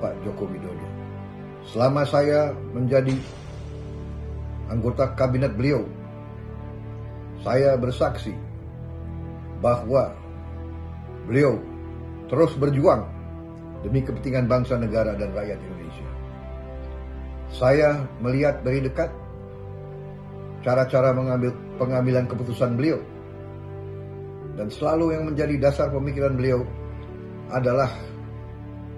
Bapak Joko Widodo. Selama saya menjadi anggota kabinet beliau, saya bersaksi bahwa beliau terus berjuang demi kepentingan bangsa, negara, dan rakyat Indonesia. Saya melihat dari dekat cara-cara pengambilan keputusan beliau, dan selalu yang menjadi dasar pemikiran beliau adalah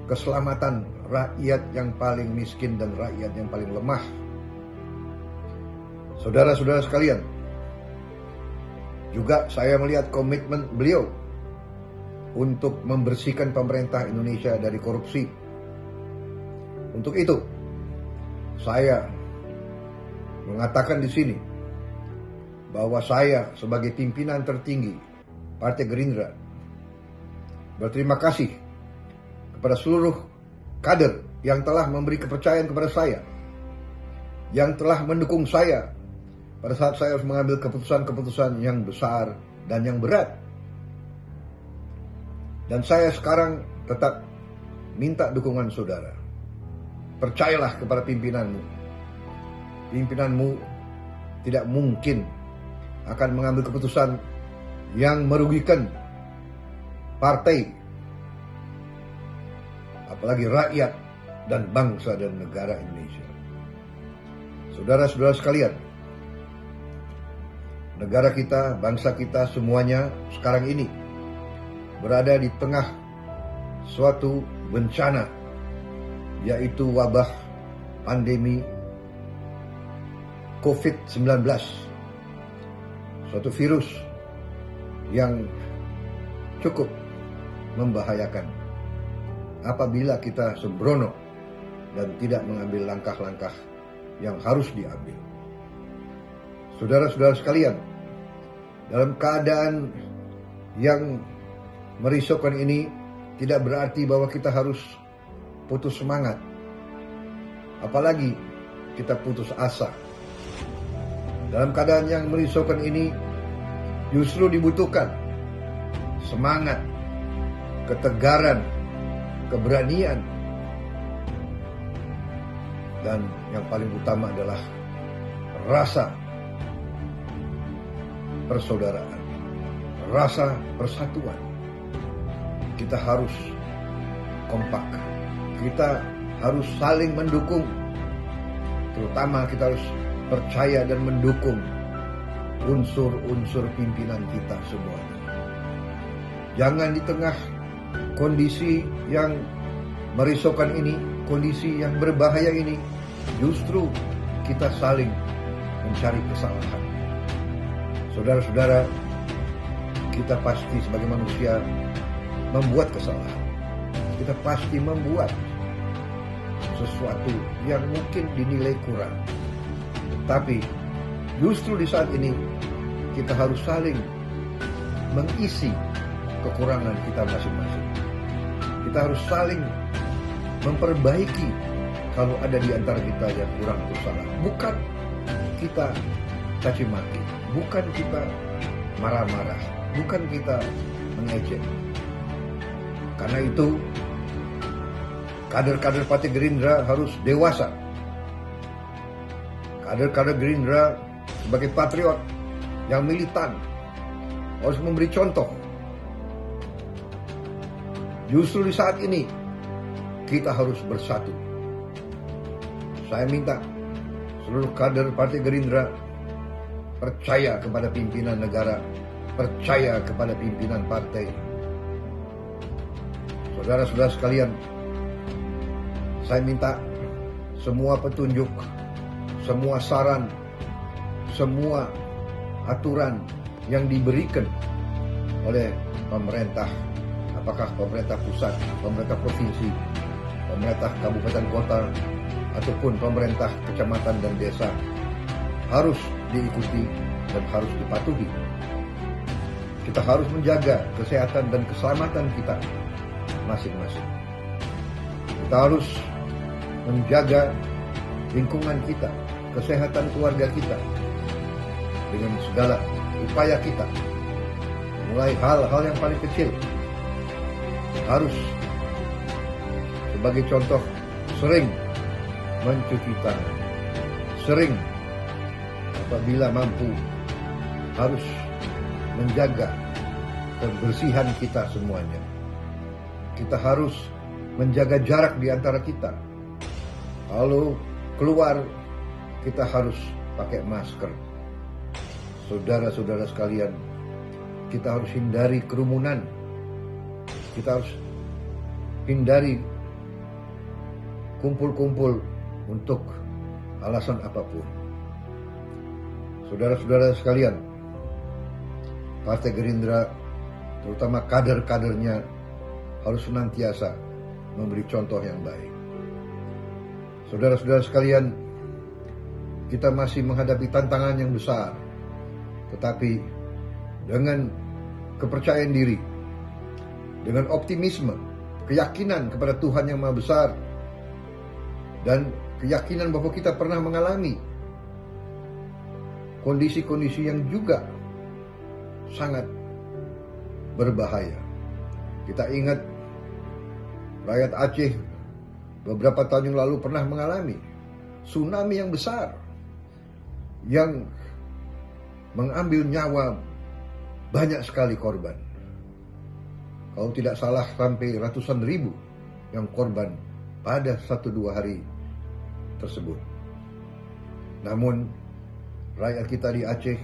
keselamatan rakyat yang paling miskin dan rakyat yang paling lemah. Saudara-saudara sekalian, juga saya melihat komitmen beliau untuk membersihkan pemerintah Indonesia dari korupsi. Untuk itu, saya mengatakan di sini bahwa saya sebagai pimpinan tertinggi Partai Gerindra berterima kasih kepada seluruh kader yang telah memberi kepercayaan kepada saya, yang telah mendukung saya pada saat saya harus mengambil keputusan-keputusan yang besar dan yang berat. Dan saya sekarang tetap minta dukungan saudara. Percayalah kepada pimpinanmu. Pimpinanmu tidak mungkin akan mengambil keputusan yang merugikan partai, apalagi rakyat dan bangsa dan negara Indonesia. Saudara-saudara sekalian, negara kita, bangsa kita semuanya sekarang ini berada di tengah suatu bencana, yaitu wabah pandemi COVID-19, suatu virus yang cukup membahayakan apabila kita sembrono dan tidak mengambil langkah-langkah yang harus diambil. Saudara-saudara sekalian, dalam keadaan yang merisaukan ini tidak berarti bahwa kita harus putus semangat, apalagi kita putus asa. Dalam keadaan yang merisaukan ini justru dibutuhkan semangat, ketegaran, keberanian, dan yang paling utama adalah rasa persaudaraan, rasa persatuan. Kita harus kompak, kita harus saling mendukung, terutama kita harus percaya dan mendukung unsur-unsur pimpinan kita semuanya. Jangan di tengah kondisi yang merisaukan ini, kondisi yang berbahaya ini, justru kita saling mencari kesalahan. Saudara-saudara, kita pasti sebagai manusia membuat kesalahan. Kita pasti membuat sesuatu yang mungkin dinilai kurang. Tapi justru di saat ini kita harus saling mengisi kekurangan kita masing-masing. Kita harus saling memperbaiki kalau ada di antara kita yang kurang atau salah. Bukan kita caci maki, bukan kita marah-marah, bukan kita mengejek. Karena itu kader-kader Partai Gerindra harus dewasa. Kader-kader Gerindra sebagai patriot yang militan harus memberi contoh. Justru di saat ini kita harus bersatu. Saya minta seluruh kader Partai Gerindra percaya kepada pimpinan negara, percaya kepada pimpinan partai. Saudara-saudara sekalian, saya minta semua petunjuk, semua saran, semua aturan yang diberikan oleh pemerintah, apakah pemerintah pusat, pemerintah provinsi, pemerintah kabupaten kota, ataupun pemerintah kecamatan dan desa, harus diikuti dan harus dipatuhi. Kita harus menjaga kesehatan dan keselamatan kita masing-masing. Kita harus menjaga lingkungan kita, kesehatan keluarga kita dengan segala upaya kita. Mulai hal-hal yang paling kecil harus sebagai contoh sering mencuci tangan, sering apabila mampu harus menjaga kebersihan kita semuanya. Kita harus menjaga jarak di antara kita. Kalau keluar, kita harus pakai masker. Saudara-saudara sekalian, kita harus hindari kerumunan. Kita harus hindari kumpul-kumpul untuk alasan apapun. Saudara-saudara sekalian, Partai Gerindra, terutama kader-kadernya, harus senantiasa memberi contoh yang baik. Saudara-saudara sekalian, kita masih menghadapi tantangan yang besar, tetapi dengan kepercayaan diri, dengan optimisme, keyakinan kepada Tuhan yang Maha Besar, dan keyakinan bahwa kita pernah mengalami kondisi-kondisi yang juga sangat berbahaya. Kita ingat rakyat Aceh beberapa tahun yang lalu pernah mengalami tsunami yang besar yang mengambil nyawa banyak sekali korban. Kalau tidak salah sampai ratusan ribu yang korban pada 1-2 hari tersebut. Namun rakyat kita di Aceh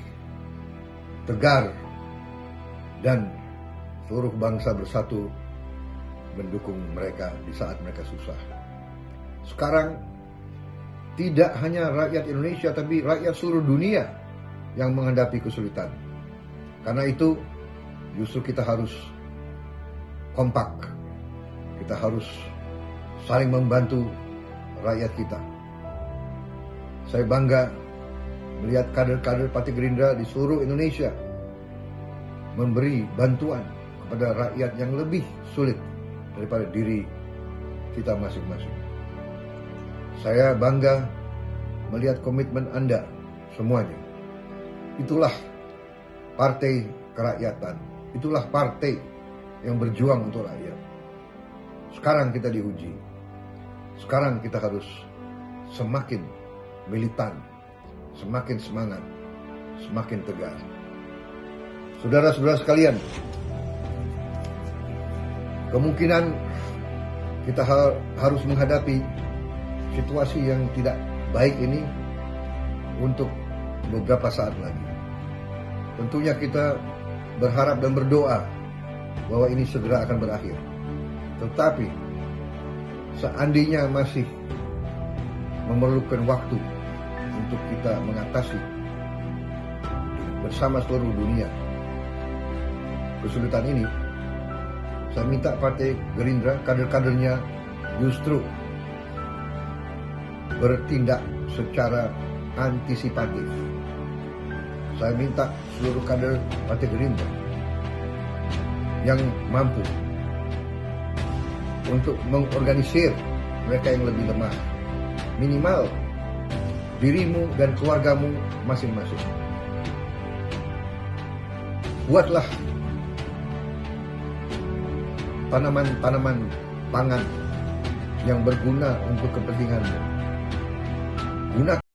tegar dan seluruh bangsa bersatu mendukung mereka di saat mereka susah. Sekarang tidak hanya rakyat Indonesia tapi rakyat seluruh dunia yang menghadapi kesulitan. Karena itu justru kita harus kompak. Kita harus saling membantu rakyat kita. Saya bangga melihat kader-kader Partai Gerindra di seluruh Indonesia memberi bantuan kepada rakyat yang lebih sulit daripada diri kita masing-masing. Saya bangga melihat komitmen Anda semuanya. Itulah partai kerakyatan. Itulah partai yang berjuang untuk rakyat. Sekarang kita diuji. Sekarang kita harus semakin militan, semakin semangat, semakin tegar. Saudara-saudara sekalian, kemungkinan kita harus menghadapi situasi yang tidak baik ini untuk beberapa saat lagi. Tentunya kita berharap dan berdoa bahwa ini segera akan berakhir. Tetapi seandainya masih memerlukan waktu untuk kita mengatasi bersama seluruh dunia kesulitan ini, saya minta Partai Gerindra, kader-kadernya justru bertindak secara antisipatif. Saya minta seluruh kader Partai Gerindra yang mampu untuk mengorganisir mereka yang lebih lemah. Minimal dirimu dan keluargamu masing-masing. Buatlah tanaman-tanaman pangan yang berguna untuk kepentinganmu. Gunakan